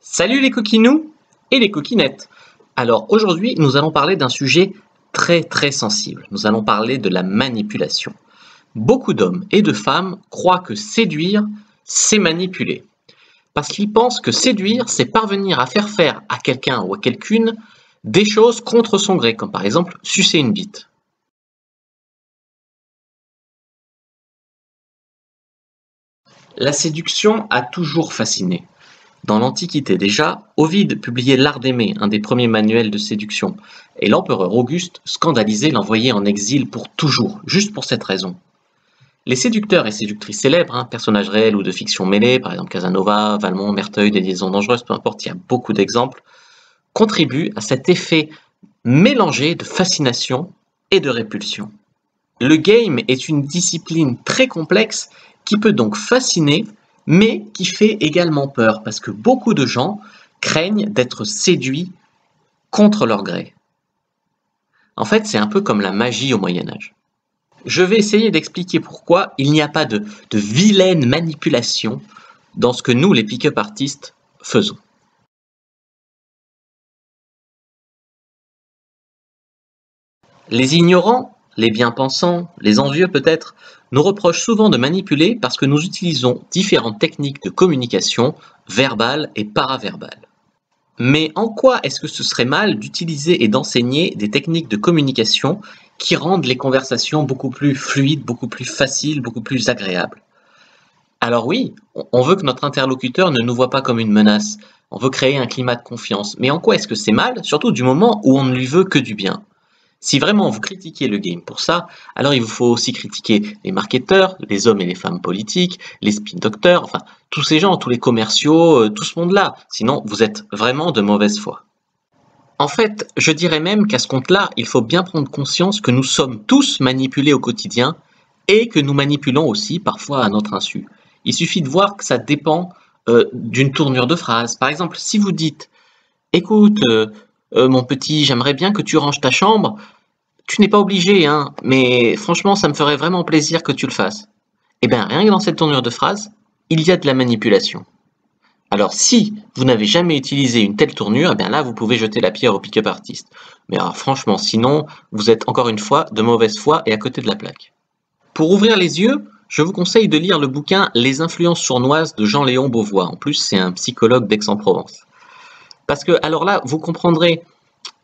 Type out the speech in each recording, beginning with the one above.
Salut les coquinous et les coquinettes. Alors aujourd'hui, nous allons parler d'un sujet très sensible. Nous allons parler de la manipulation. Beaucoup d'hommes et de femmes croient que séduire, c'est manipuler. Parce qu'ils pensent que séduire, c'est parvenir à faire à quelqu'un ou à quelqu'une des choses contre son gré, comme par exemple sucer une bite. La séduction a toujours fasciné. Dans l'Antiquité déjà, Ovide publiait L'Art d'aimer, un des premiers manuels de séduction, et l'empereur Auguste, scandalisé, l'envoyait en exil pour toujours, juste pour cette raison. Les séducteurs et séductrices célèbres, personnages réels ou de fiction mêlée, par exemple Casanova, Valmont, Merteuil, des liaisons dangereuses, peu importe, il y a beaucoup d'exemples, contribuent à cet effet mélangé de fascination et de répulsion. Le game est une discipline très complexe qui peut donc fasciner, mais qui fait également peur, parce que beaucoup de gens craignent d'être séduits contre leur gré. En fait, c'est un peu comme la magie au Moyen Âge. Je vais essayer d'expliquer pourquoi il n'y a pas de vilaine manipulation dans ce que nous, les pick-up artistes, faisons. Les ignorants, les bien-pensants, les envieux peut-être, nous reprochent souvent de manipuler parce que nous utilisons différentes techniques de communication, verbale et paraverbale. Mais en quoi est-ce que ce serait mal d'utiliser et d'enseigner des techniques de communication qui rendent les conversations beaucoup plus fluides, beaucoup plus faciles, beaucoup plus agréables? Alors oui, on veut que notre interlocuteur ne nous voit pas comme une menace, on veut créer un climat de confiance, mais en quoi est-ce que c'est mal, surtout du moment où on ne lui veut que du bien? Si vraiment vous critiquez le game pour ça, alors il vous faut aussi critiquer les marketeurs, les hommes et les femmes politiques, les spin doctors, enfin tous ces gens, tous les commerciaux, tout ce monde-là. Sinon, vous êtes vraiment de mauvaise foi. En fait, je dirais même qu'à ce compte-là, il faut bien prendre conscience que nous sommes tous manipulés au quotidien et que nous manipulons aussi parfois à notre insu. Il suffit de voir que ça dépend d'une tournure de phrase. Par exemple, si vous dites écoute, mon petit, j'aimerais bien que tu ranges ta chambre. Tu n'es pas obligé, hein, mais franchement, ça me ferait vraiment plaisir que tu le fasses. Eh bien, rien que dans cette tournure de phrase, il y a de la manipulation. Alors, si vous n'avez jamais utilisé une telle tournure, eh bien là, vous pouvez jeter la pierre au pick-up artiste. Mais alors, franchement, sinon, vous êtes encore une fois de mauvaise foi et à côté de la plaque. Pour ouvrir les yeux, je vous conseille de lire le bouquin Les influences sournoises de Jean-Léon Beauvois. En plus, c'est un psychologue d'Aix-en-Provence. Parce que, alors là, vous comprendrez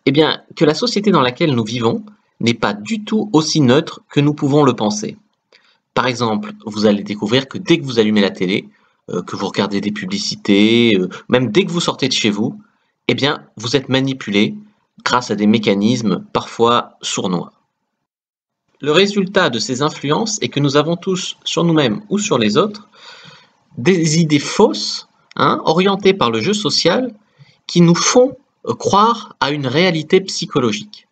que la société dans laquelle nous vivons n'est pas du tout aussi neutre que nous pouvons le penser. Par exemple, vous allez découvrir que dès que vous allumez la télé, que vous regardez des publicités, même dès que vous sortez de chez vous, vous êtes manipulé grâce à des mécanismes parfois sournois. Le résultat de ces influences est que nous avons tous, sur nous-mêmes ou sur les autres, des idées fausses, orientées par le jeu social, qui nous font croire à une réalité psychologique.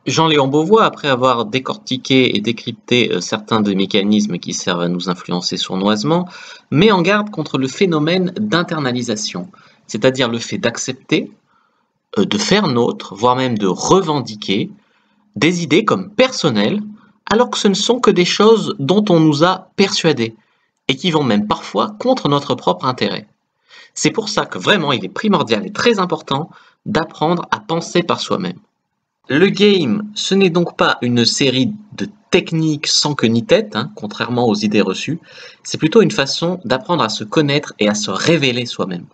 Jean-Léon Beauvois, après avoir décortiqué et décrypté certains des mécanismes qui servent à nous influencer sournoisement, met en garde contre le phénomène d'internalisation, c'est-à-dire le fait d'accepter, de faire nôtre, voire même de revendiquer des idées comme personnelles, alors que ce ne sont que des choses dont on nous a persuadés, et qui vont même parfois contre notre propre intérêt. C'est pour ça que vraiment il est primordial et très important d'apprendre à penser par soi-même. Le game, ce n'est donc pas une série de techniques sans queue ni tête, contrairement aux idées reçues, c'est plutôt une façon d'apprendre à se connaître et à se révéler soi-même.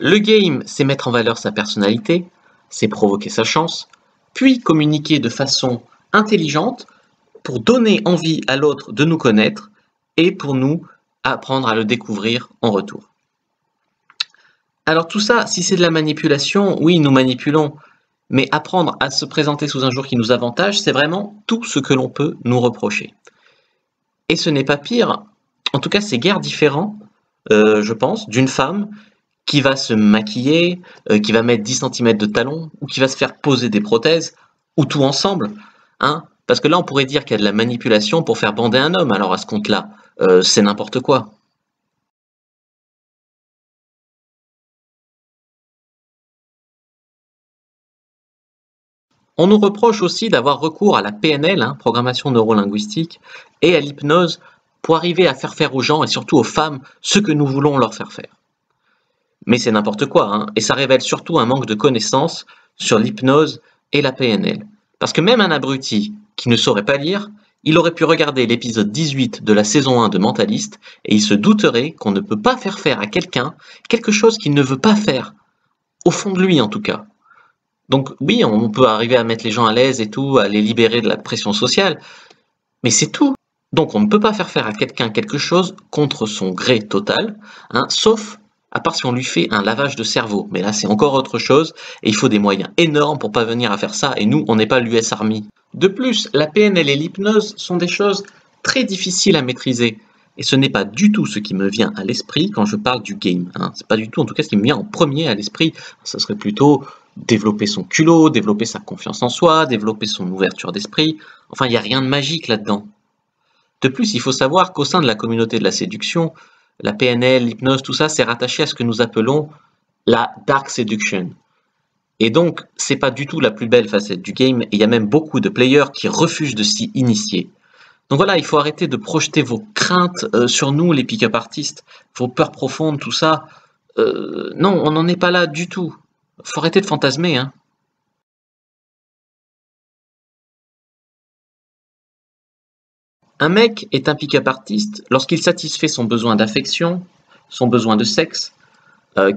Le game, c'est mettre en valeur sa personnalité, c'est provoquer sa chance, puis communiquer de façon intelligente pour donner envie à l'autre de nous connaître et pour nous apprendre à le découvrir en retour. Alors tout ça, si c'est de la manipulation, oui, nous manipulons, mais apprendre à se présenter sous un jour qui nous avantage, c'est vraiment tout ce que l'on peut nous reprocher. Et ce n'est pas pire, en tout cas c'est guère différent, je pense, d'une femme qui va se maquiller, qui va mettre 10 cm de talons, ou qui va se faire poser des prothèses, ou tout ensemble. Parce que là on pourrait dire qu'il y a de la manipulation pour faire bander un homme, alors à ce compte-là, c'est n'importe quoi. On nous reproche aussi d'avoir recours à la PNL, programmation neurolinguistique, et à l'hypnose pour arriver à faire faire aux gens, et surtout aux femmes, ce que nous voulons leur faire faire. Mais c'est n'importe quoi, hein, et ça révèle surtout un manque de connaissances sur l'hypnose et la PNL. Parce que même un abruti qui ne saurait pas lire, il aurait pu regarder l'épisode 18 de la saison 1 de Mentaliste et il se douterait qu'on ne peut pas faire à quelqu'un quelque chose qu'il ne veut pas faire, au fond de lui en tout cas. Donc oui, on peut arriver à mettre les gens à l'aise et tout, à les libérer de la pression sociale, mais c'est tout. Donc on ne peut pas faire à quelqu'un quelque chose contre son gré total, hein, sauf à part si on lui fait un lavage de cerveau. Mais là c'est encore autre chose, et il faut des moyens énormes pour parvenir à faire ça, et nous on n'est pas l'US Army. De plus, la PNL et l'hypnose sont des choses très difficiles à maîtriser. Et ce n'est pas du tout ce qui me vient à l'esprit quand je parle du game. Hein. C'est pas du tout en tout cas ce qui me vient en premier à l'esprit. Ce serait plutôt développer son culot, développer sa confiance en soi, développer son ouverture d'esprit. Enfin, il n'y a rien de magique là-dedans. De plus, il faut savoir qu'au sein de la communauté de la séduction, la PNL, l'hypnose, tout ça, c'est rattaché à ce que nous appelons la dark seduction. Et donc, c'est pas du tout la plus belle facette du game, et il y a même beaucoup de players qui refusent de s'y initier. Donc voilà, il faut arrêter de projeter vos craintes sur nous, les pick-up artistes, vos peurs profondes, tout ça. Non, on n'en est pas là du tout. Faut arrêter de fantasmer, hein. Un mec est un pick-up artiste lorsqu'il satisfait son besoin d'affection, son besoin de sexe,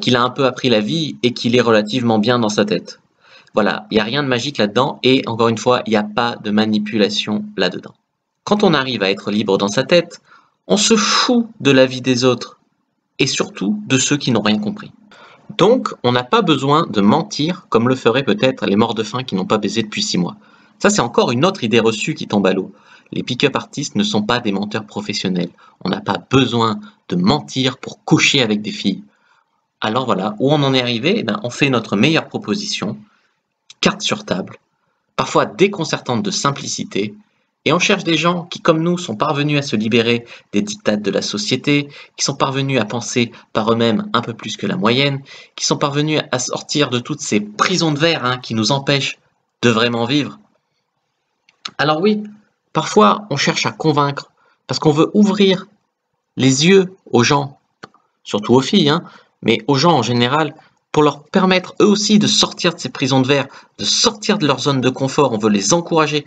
qu'il a un peu appris la vie et qu'il est relativement bien dans sa tête. Voilà, il n'y a rien de magique là-dedans et encore une fois, il n'y a pas de manipulation là-dedans. Quand on arrive à être libre dans sa tête, on se fout de la vie des autres et surtout de ceux qui n'ont rien compris. Donc, on n'a pas besoin de mentir comme le feraient peut-être les morts de faim qui n'ont pas baisé depuis 6 mois. Ça, c'est encore une autre idée reçue qui tombe à l'eau. Les pick-up artistes ne sont pas des menteurs professionnels. On n'a pas besoin de mentir pour coucher avec des filles. Alors voilà, où on en est arrivé, on fait notre meilleure proposition, carte sur table, parfois déconcertante de simplicité, et on cherche des gens qui, comme nous, sont parvenus à se libérer des dictats de la société, qui sont parvenus à penser par eux-mêmes un peu plus que la moyenne, qui sont parvenus à sortir de toutes ces prisons de verre qui nous empêchent de vraiment vivre. Alors oui, parfois on cherche à convaincre, parce qu'on veut ouvrir les yeux aux gens, surtout aux filles, mais aux gens en général, pour leur permettre eux aussi de sortir de ces prisons de verre, de sortir de leur zone de confort. On veut les encourager,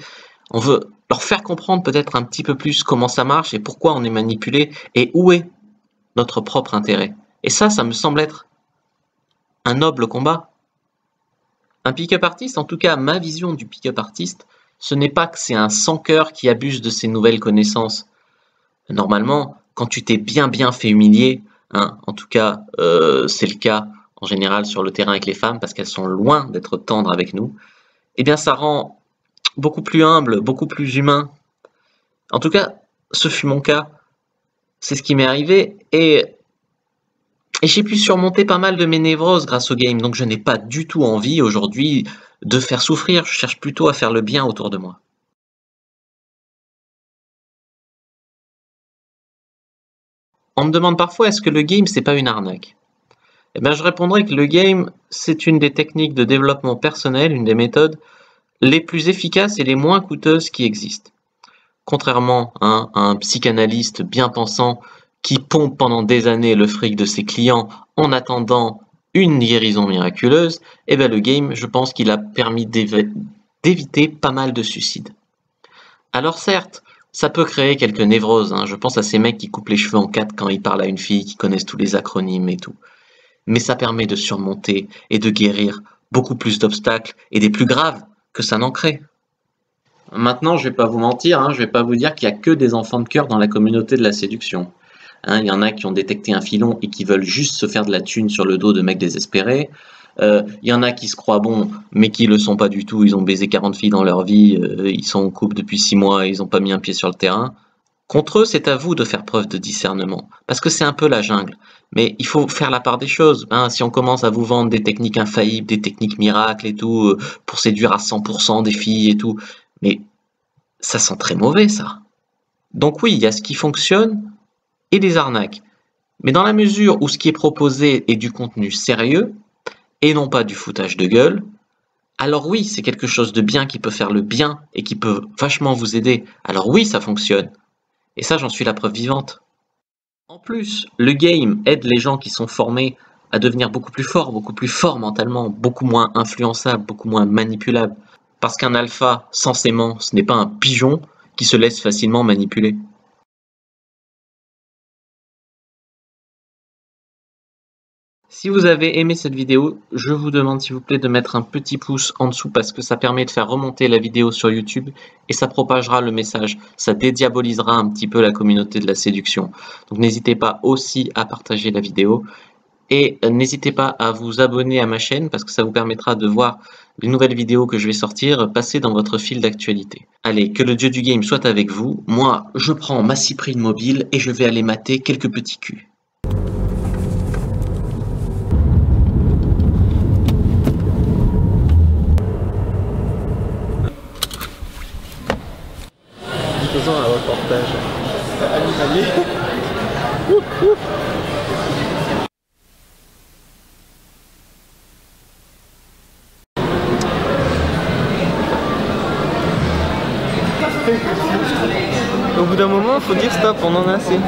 on veut leur faire comprendre peut-être un petit peu plus comment ça marche et pourquoi on est manipulé et où est notre propre intérêt. Et ça me semble être un noble combat. Un pick-up artiste, en tout cas ma vision du pick-up artiste, ce n'est pas que c'est un sans-cœur qui abuse de ses nouvelles connaissances. Normalement, quand tu t'es bien fait humilier, en tout cas c'est le cas en général sur le terrain avec les femmes parce qu'elles sont loin d'être tendres avec nous, eh bien ça rend beaucoup plus humble, beaucoup plus humain. En tout cas, ce fut mon cas, c'est ce qui m'est arrivé et j'ai pu surmonter pas mal de mes névroses grâce au game, donc je n'ai pas du tout envie aujourd'hui de faire souffrir, je cherche plutôt à faire le bien autour de moi. On me demande parfois est-ce que le game c'est pas une arnaque? Eh bien, je répondrai que le game, c'est une des techniques de développement personnel, une des méthodes les plus efficaces et les moins coûteuses qui existent. Contrairement à un psychanalyste bien pensant qui pompe pendant des années le fric de ses clients en attendant une guérison miraculeuse, eh bien le game, je pense qu'il a permis d'éviter pas mal de suicides. Alors certes, ça peut créer quelques névroses, je pense à ces mecs qui coupent les cheveux en quatre quand ils parlent à une fille, qui connaissent tous les acronymes et tout. Mais ça permet de surmonter et de guérir beaucoup plus d'obstacles et des plus graves que ça n'en crée. Maintenant, je vais pas vous mentir, je vais pas vous dire qu'il y a que des enfants de cœur dans la communauté de la séduction. Il y en a qui ont détecté un filon et qui veulent juste se faire de la thune sur le dos de mecs désespérés. Il y en a qui se croient bons, mais qui le sont pas du tout. Ils ont baisé 40 filles dans leur vie, ils sont en couple depuis 6 mois, ils ont pas mis un pied sur le terrain. Contre eux, c'est à vous de faire preuve de discernement, parce que c'est un peu la jungle. Mais il faut faire la part des choses. Si on commence à vous vendre des techniques infaillibles, des techniques miracles et tout, pour séduire à 100% des filles et tout, mais ça sent très mauvais, ça. Donc oui, il y a ce qui fonctionne et des arnaques. Mais dans la mesure où ce qui est proposé est du contenu sérieux, et non pas du foutage de gueule, alors oui, c'est quelque chose de bien qui peut faire le bien et qui peut vachement vous aider. Alors oui, ça fonctionne. Et ça, j'en suis la preuve vivante. En plus, le game aide les gens qui sont formés à devenir beaucoup plus fort mentalement, beaucoup moins influençable, beaucoup moins manipulable. Parce qu'un alpha, censément, ce n'est pas un pigeon qui se laisse facilement manipuler. Si vous avez aimé cette vidéo, je vous demande s'il vous plaît de mettre un petit pouce en dessous parce que ça permet de faire remonter la vidéo sur YouTube et ça propagera le message, ça dédiabolisera un petit peu la communauté de la séduction. Donc n'hésitez pas aussi à partager la vidéo et n'hésitez pas à vous abonner à ma chaîne parce que ça vous permettra de voir les nouvelles vidéos que je vais sortir passer dans votre fil d'actualité. Allez, que le dieu du game soit avec vous. Moi, je prends ma cyprine mobile et je vais aller mater quelques petits culs. Faisons un reportage animalier. Au bout d'un moment, il faut dire stop, on en a assez.